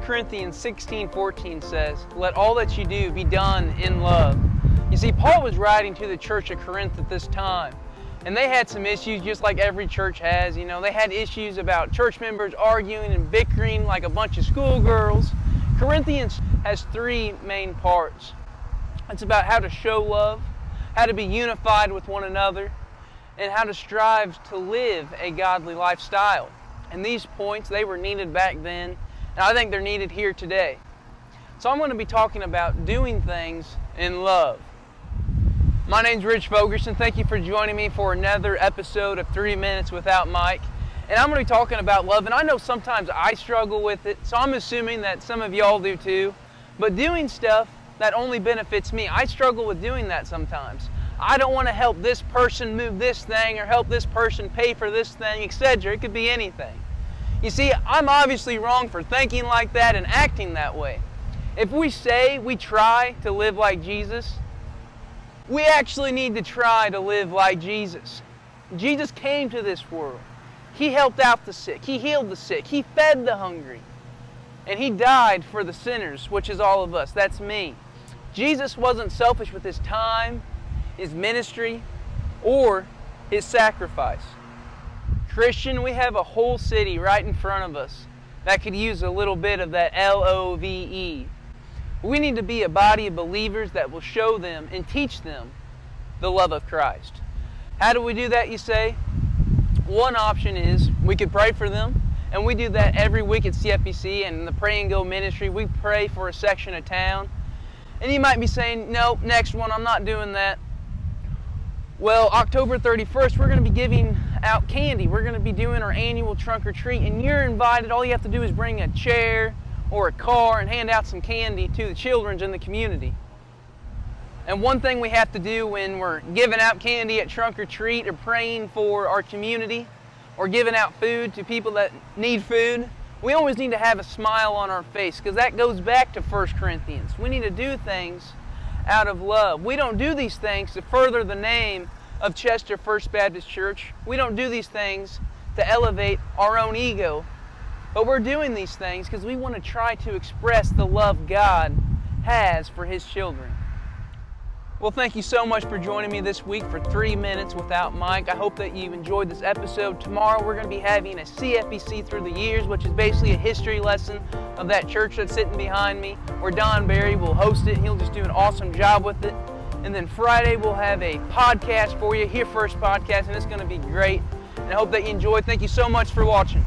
Corinthians 16:14 says, "Let all that you do be done in love." You see, Paul was writing to the church of Corinth at this time, and they had some issues just like every church has. They had issues about church members arguing and bickering like a bunch of schoolgirls. Corinthians has three main parts. It's about how to show love, how to be unified with one another, and how to strive to live a godly lifestyle. And these points, they were needed back then, and I think they're needed here today. So I'm going to be talking about doing things in love. My name's Ridge Fogerson. Thank you for joining me for another episode of 3 Minutes Without Mike. And I'm going to be talking about love, and I know sometimes I struggle with it, so I'm assuming that some of y'all do too. But doing stuff that only benefits me, I struggle with doing that sometimes. I don't want to help this person move this thing or help this person pay for this thing, etc. It could be anything. You see, I'm obviously wrong for thinking like that and acting that way. If we say we try to live like Jesus, we actually need to try to live like Jesus. Jesus came to this world. He helped out the sick. He healed the sick. He fed the hungry. And He died for the sinners, which is all of us. That's me. Jesus wasn't selfish with His time, His ministry, or His sacrifice. Christian, we have a whole city right in front of us that could use a little bit of that love. We need to be a body of believers that will show them and teach them the love of Christ. How do we do that, you say? One option is we could pray for them, and we do that every week at CFBC and in the Pray and Go ministry. We pray for a section of town. And you might be saying, no, next one, I'm not doing that. Well, October 31st, we're going to be giving out candy. We're going to be doing our annual trunk or treat, and you're invited. All you have to do is bring a chair or a car and hand out some candy to the children in the community. And one thing we have to do when we're giving out candy at trunk or treat or praying for our community or giving out food to people that need food, we always need to have a smile on our face, because that goes back to 1 Corinthians. We need to do things out of love. We don't do these things to further the name of Chester First Baptist Church. We don't do these things to elevate our own ego. But we're doing these things because we want to try to express the love God has for His children. Well, thank you so much for joining me this week for 3 Minutes Without Mike. I hope that you've enjoyed this episode. Tomorrow we're going to be having a CFBC Through the Years, which is basically a history lesson of that church that's sitting behind me, where Don Barry will host it. He'll just do an awesome job with it. And then Friday we'll have a podcast for you, Here First Podcast, and it's going to be great. And I hope that you enjoyed. Thank you so much for watching.